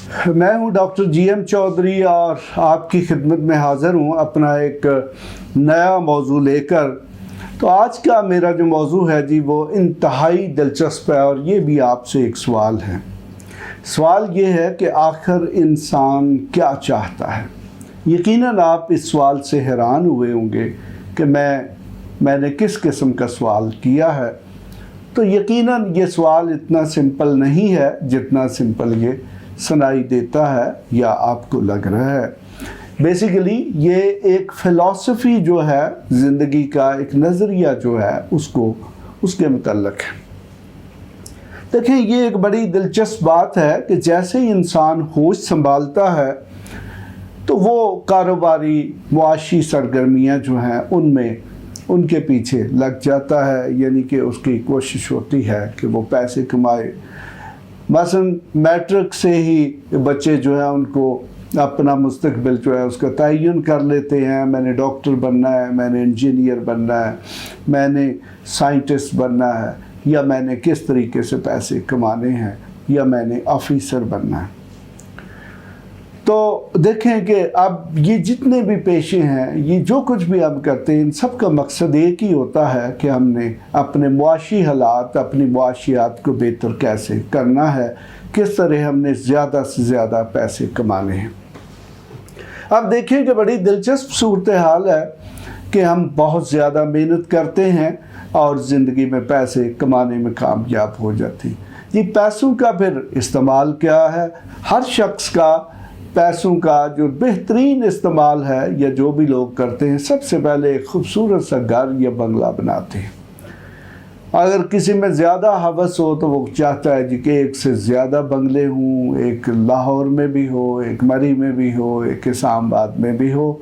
میں ہوں doctor G M Chaudhry اور آپ کی خدمت میں حاضر ہوں اپنا ایک نیا موضوع لے کر۔ تو آج کا میرا جو موضوع ہے جی وہ انتہائی دلچسپ ہے، اور یہ بھی آپ سے ایک سوال ہے۔ سوال یہ ہے کہ آخر انسان کیا چاہتا ہے؟ یقیناً آپ اس سوال سے حیران ہوئے ہوں گے کہ میں نے کس قسم کا سوال کیا ہے۔ تو یقیناً یہ سوال اتنا سمپل نہیں ہے جتنا سمپل یہ سنائی دیتا ہے یا آپ کو لگ رہا ہے۔ بیسیکلی یہ ایک فلسفی جو ہے زندگی کا، ایک نظریہ جو ہے اس کے متعلق ہے۔ دیکھیں، یہ ایک بڑی دلچسپ بات ہے کہ جیسے ہی انسان ہوش سنبھالتا ہے تو وہ کاروباری معاشی سرگرمیاں جو ہیں ان کے پیچھے لگ جاتا ہے، یعنی کہ اس کی کوشش ہوتی ہے کہ وہ پیسے کمائے۔ مثلا میٹرک سے ہی بچے جو ہیں ان کو اپنا مستقبل جو ہے اس کا تعین کر لیتے ہیں۔ میں نے ڈاکٹر بننا ہے، میں نے انجینئر بننا ہے، میں نے سائنٹسٹ بننا ہے، یا میں نے کس طریقے سے پیسے کمانے ہیں، یا میں نے آفیسر بننا ہے۔ تو دیکھیں کہ اب یہ جتنے بھی پیشے ہیں، یہ جو کچھ بھی ہم کرتے ہیں، ان سب کا مقصد ایک ہی ہوتا ہے کہ ہم نے اپنے معاشی حالات، اپنی معاشیات کو بہتر کیسے کرنا ہے، کس طرح ہم نے زیادہ سے زیادہ پیسے کمانے ہیں۔ اب دیکھیں کہ بڑی دلچسپ صورتحال ہے کہ ہم بہت زیادہ محنت کرتے ہیں اور زندگی میں پیسے کمانے میں کامیاب ہو جاتے ہیں۔ یہ پیسوں کا پھر استعمال کیا ہے؟ ہر شخص کا پیسوں کا جو بہترین استعمال ہے، یا جو بھی لوگ کرتے ہیں، سب سے پہلے ایک خوبصورت سا گھر یا بنگلہ بناتے ہیں۔ اگر کسی میں زیادہ ہوس ہو تو وہ چاہتا ہے جی کہ ایک سے زیادہ بنگلے ہوں، ایک لاہور میں بھی ہو، ایک مری میں بھی ہو، ایک اسلام آباد میں بھی ہو۔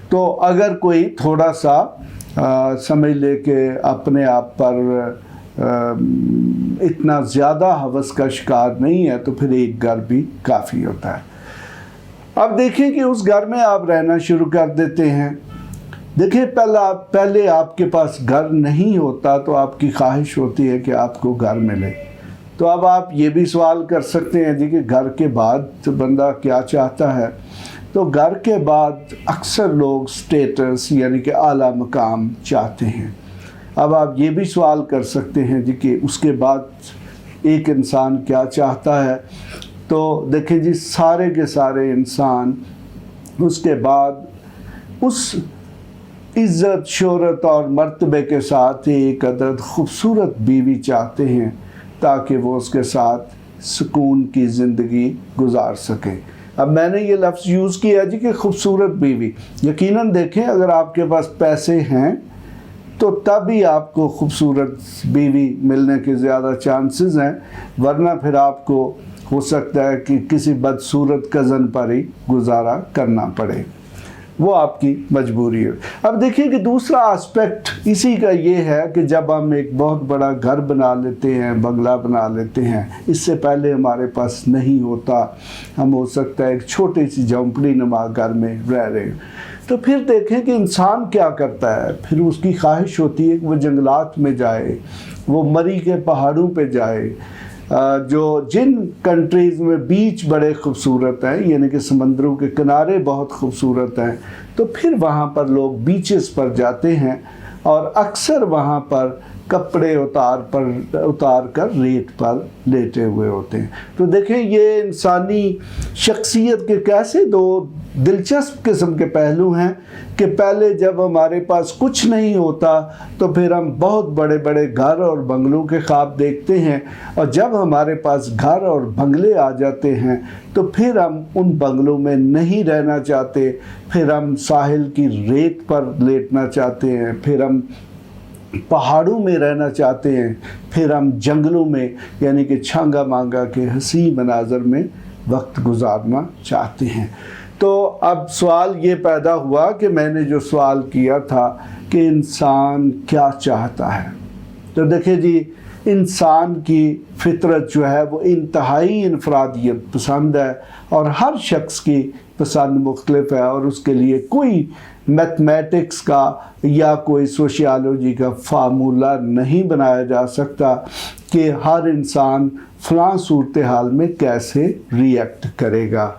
تو اگر کوئی تھوڑا سا سمجھ لے کہ اپنے آپ پر اتنا زیادہ ہوس کا شکار نہیں ہے تو پھر ایک گھر بھی کافی ہوتا ہے۔ اب دیکھیں کہ اس گھر میں آپ رہنا شروع کر دیتے ہیں۔ دیکھیں، پہلے آپ کے پاس گھر نہیں ہوتا تو آپ کی خواہش ہوتی ہے کہ آپ کو گھر ملے۔ تو اب آپ یہ بھی سوال کر سکتے ہیں جی کہ گھر کے بعد بندہ کیا چاہتا ہے؟ تو گھر کے بعد اکثر لوگ سٹیٹس یعنی کہ اعلیٰ مقام چاہتے ہیں۔ اب آپ یہ بھی سوال کر سکتے ہیں جی کہ اس کے بعد ایک انسان کیا چاہتا ہے؟ تو دیکھیں جی، سارے کے سارے انسان اس کے بعد اس عزت، شہرت اور مرتبے کے ساتھ ایک عدد خوبصورت بیوی چاہتے ہیں تاکہ وہ اس کے ساتھ سکون کی زندگی گزار سکیں۔ اب میں نے یہ لفظ یوز کیا جی کہ خوبصورت بیوی۔ یقیناً دیکھیں، اگر آپ کے پاس پیسے ہیں تو تب ہی آپ کو خوبصورت بیوی ملنے کے زیادہ چانسز ہیں، ورنہ پھر آپ کو ہو سکتا ہے کہ کسی بدصورت کزن پر ہی گزارا کرنا پڑے، وہ آپ کی مجبوری ہے۔ اب دیکھیے کہ دوسرا آسپیکٹ اسی کا یہ ہے کہ جب ہم ایک بہت بڑا گھر بنا لیتے ہیں، بنگلہ بنا لیتے ہیں، اس سے پہلے ہمارے پاس نہیں ہوتا، ہم ہو سکتا ہے ایک چھوٹی سی جھونپڑی نما گھر میں رہ رہے ہیں، تو پھر دیکھیں کہ انسان کیا کرتا ہے۔ پھر اس کی خواہش ہوتی ہے کہ وہ جنگلات میں جائے، وہ مری کے پہاڑوں پہ جائے، جن کنٹریز میں بیچ بڑے خوبصورت ہیں، یعنی کہ سمندروں کے کنارے بہت خوبصورت ہیں، تو پھر وہاں پر لوگ بیچز پر جاتے ہیں اور اکثر وہاں پر کپڑے اتار کر ریت پر لیٹے ہوئے ہوتے ہیں۔ تو دیکھیں، یہ انسانی شخصیت کے کیسے دو دلچسپ قسم کے پہلو ہیں کہ پہلے جب ہمارے پاس کچھ نہیں ہوتا تو پھر ہم بہت بڑے بڑے گھر اور بنگلوں کے خواب دیکھتے ہیں، اور جب ہمارے پاس گھر اور بنگلے آ جاتے ہیں تو پھر ہم ان بنگلوں میں نہیں رہنا چاہتے، پھر ہم ساحل کی ریت پر لیٹنا چاہتے ہیں، پھر ہم پہاڑوں میں رہنا چاہتے ہیں، پھر ہم جنگلوں میں یعنی کہ چھانگا مانگا کے حسین مناظر میں وقت گزارنا چاہتے ہیں۔ تو اب سوال یہ پیدا ہوا کہ میں نے جو سوال کیا تھا کہ انسان کیا چاہتا ہے، تو دیکھیں جی، انسان کی فطرت جو ہے وہ انتہائی انفرادیت پسند ہے، اور ہر شخص کی پسند مختلف ہے، اور اس کے لیے کوئی میتھمیٹکس کا یا کوئی سوشیالوجی کا فارمولہ نہیں بنایا جا سکتا کہ ہر انسان فلاں صورتحال میں کیسے ریئیکٹ کرے گا۔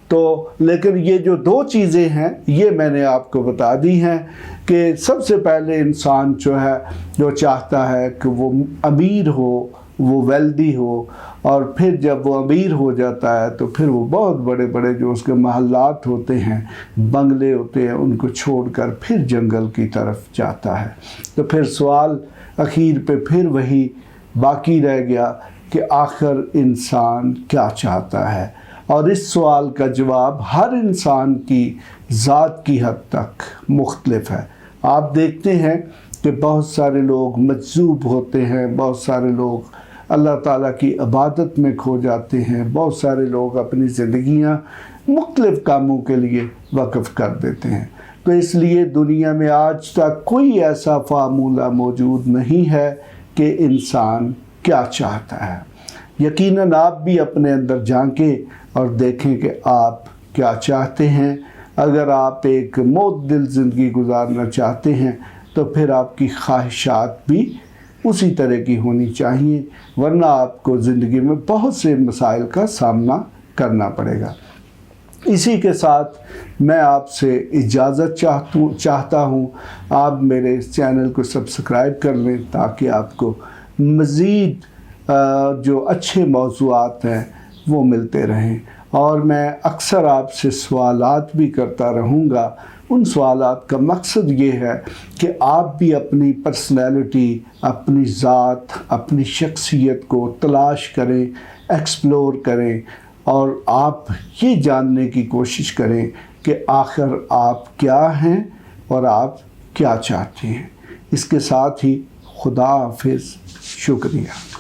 تو لیکن یہ جو دو چیزیں ہیں یہ میں نے آپ کو بتا دی ہیں کہ سب سے پہلے انسان جو ہے جو چاہتا ہے کہ وہ امیر ہو، وہ ویلدی ہو، اور پھر جب وہ امیر ہو جاتا ہے تو پھر وہ بہت بڑے بڑے جو اس کے محلات ہوتے ہیں، بنگلے ہوتے ہیں، ان کو چھوڑ کر پھر جنگل کی طرف جاتا ہے۔ تو پھر سوال اخیر پہ پھر وہی باقی رہ گیا کہ آخر انسان کیا چاہتا ہے، اور اس سوال کا جواب ہر انسان کی ذات کی حد تک مختلف ہے۔ آپ دیکھتے ہیں کہ بہت سارے لوگ مجذوب ہوتے ہیں، بہت سارے لوگ اللہ تعالیٰ کی عبادت میں کھو جاتے ہیں، بہت سارے لوگ اپنی زندگیاں مختلف کاموں کے لیے وقف کر دیتے ہیں۔ تو اس لیے دنیا میں آج تک کوئی ایسا فارمولہ موجود نہیں ہے کہ انسان کیا چاہتا ہے۔ یقیناً آپ بھی اپنے اندر جھانکیں اور دیکھیں کہ آپ کیا چاہتے ہیں۔ اگر آپ ایک معتدل زندگی گزارنا چاہتے ہیں تو پھر آپ کی خواہشات بھی اسی طرح کی ہونی چاہیے، ورنہ آپ کو زندگی میں بہت سے مسائل کا سامنا کرنا پڑے گا۔ اسی کے ساتھ میں آپ سے اجازت چاہتا ہوں، آپ میرے اس چینل کو سبسکرائب کر لیں تاکہ آپ کو مزید جو اچھے موضوعات ہیں وہ ملتے رہیں، اور میں اکثر آپ سے سوالات بھی کرتا رہوں گا۔ ان سوالات کا مقصد یہ ہے کہ آپ بھی اپنی پرسنالٹی، اپنی ذات، اپنی شخصیت کو تلاش کریں، ایکسپلور کریں، اور آپ یہ جاننے کی کوشش کریں کہ آخر آپ کیا ہیں اور آپ کیا چاہتے ہیں۔ اس کے ساتھ ہی خدا حافظ، شکریہ۔